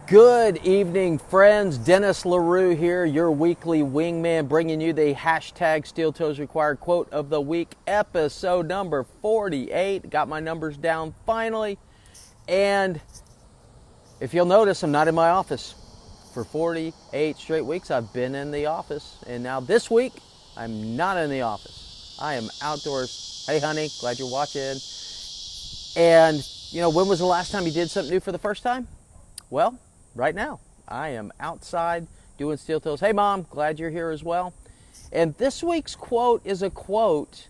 Good evening, friends. Dennis LaRue here, your weekly wingman, bringing you the hashtag steeltoesrequired quote of the week, episode number 48. Got my numbers down finally. And if you'll notice, I'm not in my office. For 48 straight weeks, I've been in the office. And now this week, I'm not in the office. I am outdoors. Hey, honey, glad you're watching. And, when was the last time you did something new for the first time? Well, right now, I am outside doing steel toes. Hey, Mom, glad you're here as well. And this week's quote is a quote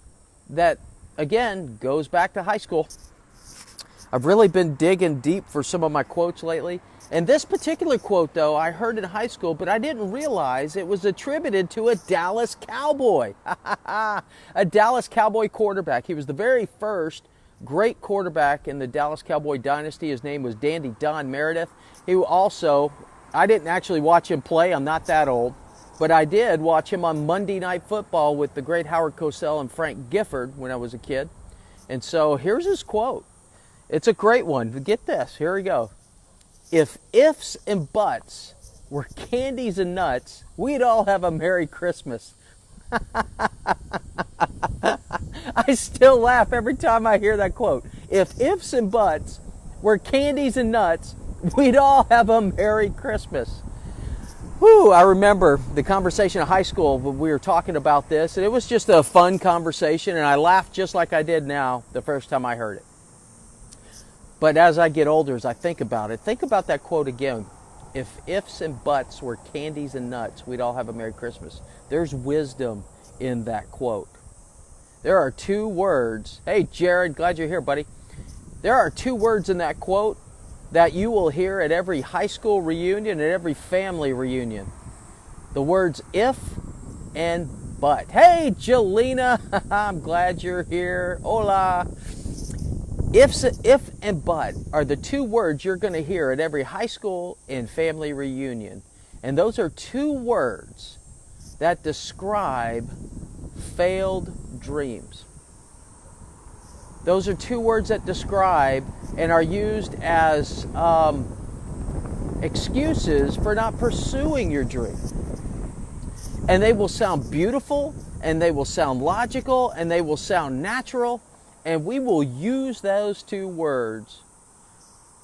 that, again, goes back to high school. I've really been digging deep for some of my quotes lately. And this particular quote, though, I heard in high school, but I didn't realize it was attributed to a Dallas Cowboy. A Dallas Cowboy quarterback. He was the very first great quarterback in the Dallas Cowboy dynasty. His name was Dandy Don Meredith. He also, I didn't actually watch him play. I'm not that old. But I did watch him on Monday Night Football with the great Howard Cosell and Frank Gifford when I was a kid. And so here's his quote. It's a great one. Get this. Here we go. If ifs and buts were candies and nuts, we'd all have a Merry Christmas. I still laugh every time I hear that quote. If ifs and buts were candies and nuts, we'd all have a Merry Christmas. Whew, I remember the conversation in high school when we were talking about this, and it was just a fun conversation, and I laughed just like I did now the first time I heard it. But as I get older, as I think about that quote again. If ifs and buts were candies and nuts, we'd all have a Merry Christmas. There's wisdom in that quote. There are two words. Hey, Jared, glad you're here, buddy. There are two words in that quote that you will hear at every high school reunion, at every family reunion. The words if and but. Hey, Jelena, I'm glad you're here. Hola. If and but are the two words you're going to hear at every high school and family reunion. And those are two words that describe failed dreams. Those are two words that describe and are used as excuses for not pursuing your dream. And they will sound beautiful, and they will sound logical, and they will sound natural. And we will use those two words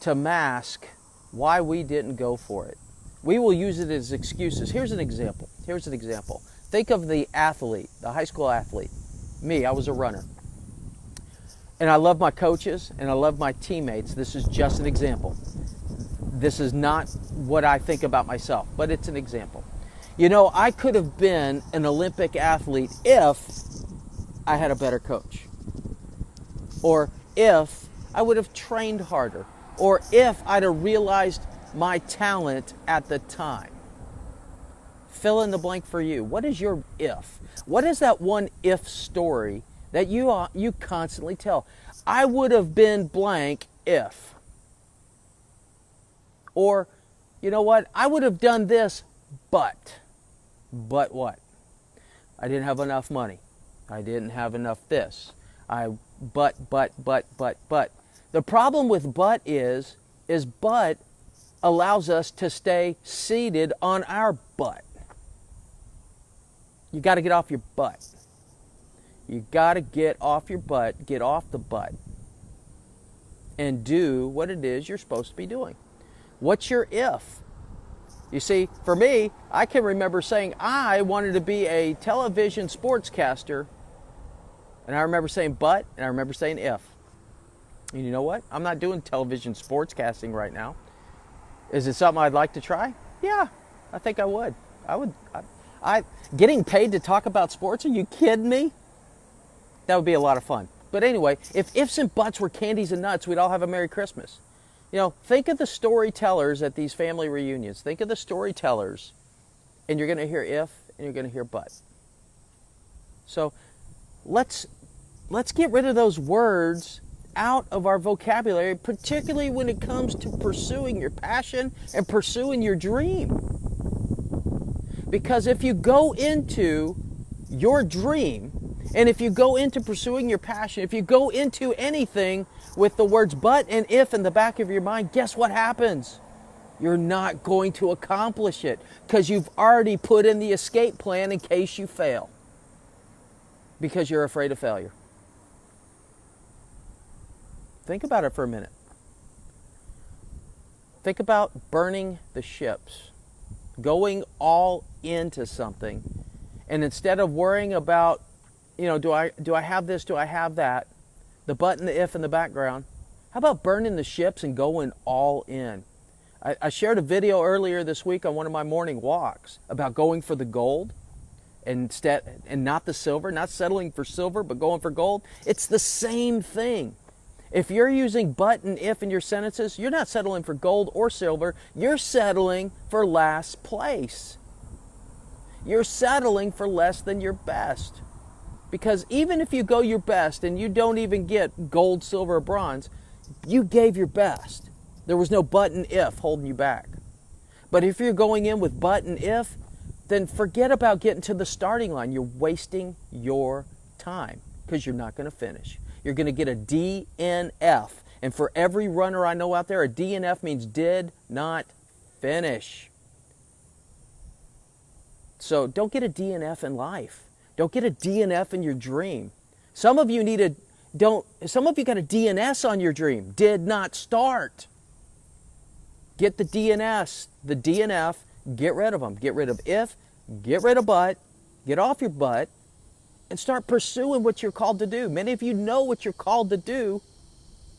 to mask why we didn't go for it. We will use it as excuses. Here's an example. Think of the athlete, the high school athlete. Me, I was a runner. And I love my coaches and I love my teammates. This is just an example. This is not what I think about myself, but it's an example. I could have been an Olympic athlete if I had a better coach. Or if I would have trained harder. Or if I'd have realized my talent at the time. Fill in the blank for you. What is your if? What is that one if story that you constantly tell? I would have been blank if. Or, you know what? I would have done this, but. But what? I didn't have enough money. I didn't have enough this. But. The problem with but is but allows us to stay seated on our butt. You got to get off your butt. You got to get off your butt, get off the butt, and do what it is you're supposed to be doing. What's your if? You see, for me, I can remember saying I wanted to be a television sportscaster. And I remember saying but, and I remember saying if. And you know what? I'm not doing television sportscasting right now. Is it something I'd like to try? Yeah, I think I would. Getting paid to talk about sports, are you kidding me? That would be a lot of fun. But anyway, if ifs and buts were candies and nuts, we'd all have a Merry Christmas. Think of the storytellers at these family reunions. Think of the storytellers, and you're going to hear if, and you're going to hear but. So let's get rid of those words out of our vocabulary, particularly when it comes to pursuing your passion and pursuing your dream. Because if you go into your dream, and if you go into pursuing your passion, if you go into anything with the words but and if in the back of your mind, guess what happens? You're not going to accomplish it because you've already put in the escape plan in case you fail because you're afraid of failure. Think about it for a minute. Think about burning the ships, going all into something, and instead of worrying about, do I have this, do I have that, the but and the if in the background, how about burning the ships and going all in? I shared a video earlier this week on one of my morning walks about going for the gold and not the silver, not settling for silver, but going for gold. It's the same thing. If you're using but and if in your sentences, you're not settling for gold or silver. You're settling for last place. You're settling for less than your best. Because even if you go your best and you don't even get gold, silver, or bronze, you gave your best. There was no but and if holding you back. But if you're going in with but and if, then forget about getting to the starting line. You're wasting your time because you're not going to finish. You're going to get a DNF. And for every runner I know out there, a DNF means did not finish. So don't get a DNF in life. Don't get a DNF in your dream. Some of you got a DNS on your dream. Did not start. Get the DNS, the DNF, get rid of them. Get rid of if, get rid of but, get off your butt, and start pursuing what you're called to do. Many of you know what you're called to do,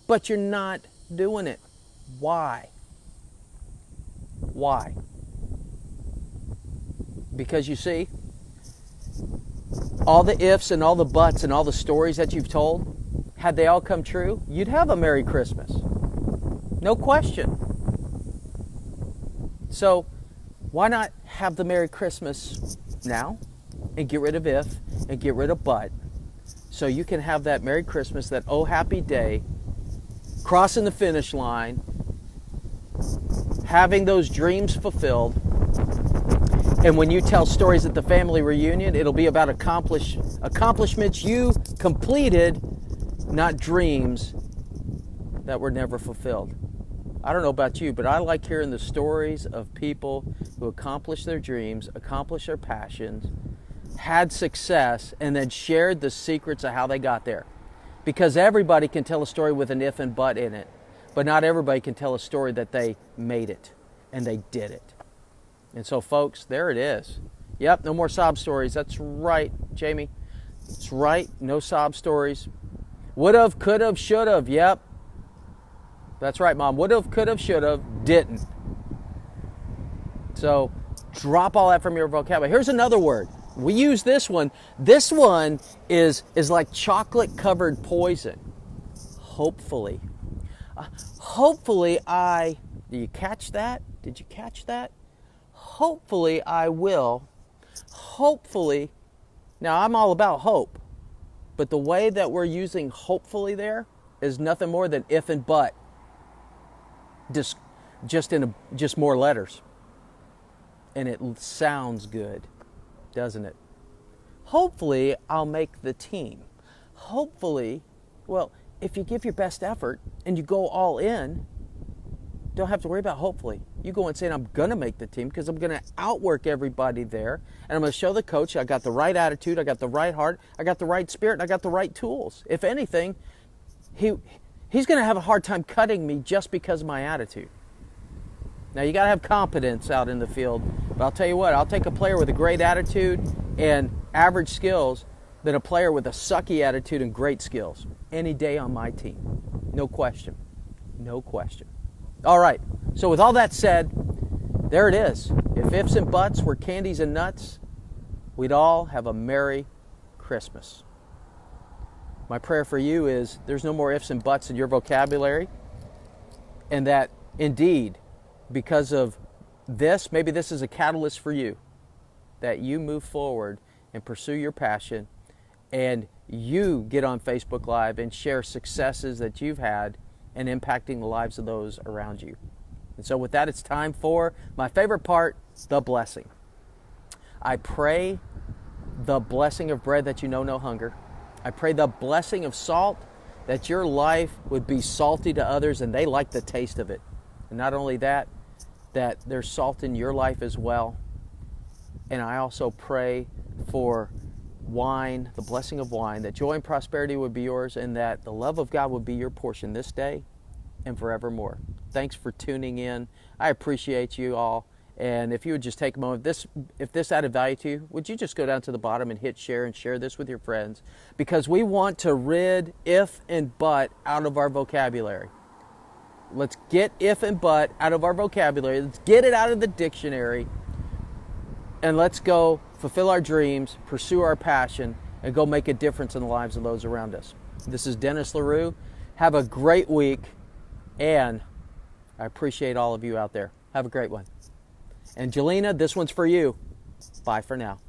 but you're not doing it. Why? Why? Because you see, all the ifs and all the buts and all the stories that you've told, had they all come true, you'd have a Merry Christmas. No question. So why not have the Merry Christmas now and get rid of if and get rid of but so you can have that Merry Christmas, that oh happy day, crossing the finish line, having those dreams fulfilled. And when you tell stories at the family reunion, it'll be about accomplishments you completed, not dreams that were never fulfilled. I don't know about you, but I like hearing the stories of people who accomplished their dreams, accomplished their passions, had success, and then shared the secrets of how they got there. Because everybody can tell a story with an if and but in it, but not everybody can tell a story that they made it and they did it. And so, folks, there it is. Yep, no more sob stories. That's right, Jamie. That's right, no sob stories. Would've, could've, should've. Yep. That's right, Mom. Would've, could've, should've, didn't. So drop all that from your vocabulary. Here's another word. We use this one. This one is like chocolate-covered poison. Hopefully. Do you catch that? Did you catch that? Hopefully I will. Hopefully. Now, I'm all about hope. But the way that we're using hopefully there is nothing more than if and but. Just more letters. And it sounds good, doesn't it? Hopefully, I'll make the team. Hopefully, well, if you give your best effort and you go all in, don't have to worry about hopefully. You go and say, I'm going to make the team because I'm going to outwork everybody there. And I'm going to show the coach I got the right attitude, I got the right heart, I got the right spirit, and I got the right tools. If anything, he's going to have a hard time cutting me just because of my attitude. Now, you got to have competence out in the field. But I'll tell you what, I'll take a player with a great attitude and average skills than a player with a sucky attitude and great skills any day on my team. No question. No question. All right. So with all that said, there it is. If ifs and buts were candies and nuts, we'd all have a Merry Christmas. My prayer for you is there's no more ifs and buts in your vocabulary, and that indeed, because of this, maybe this is a catalyst for you, that you move forward and pursue your passion, and you get on Facebook Live and share successes that you've had and impacting the lives of those around you. And so with that, it's time for my favorite part, the blessing. I pray the blessing of bread that you know no hunger. I pray the blessing of salt, that your life would be salty to others and they like the taste of it. And not only that that there's salt in your life as well. And I also pray for wine, the blessing of wine, that joy and prosperity would be yours, and that the love of God would be your portion this day and forevermore. Thanks for tuning in. I appreciate you all. And if you would just take a moment, if this added value to you, would you just go down to the bottom and hit share and share this with your friends? Because we want to rid if and but out of our vocabulary. Let's get if and but out of our vocabulary. Let's get it out of the dictionary. And let's go fulfill our dreams, pursue our passion, and go make a difference in the lives of those around us. This is Dennis LaRue. Have a great week, and I appreciate all of you out there. Have a great one. And Jelena, this one's for you. Bye for now.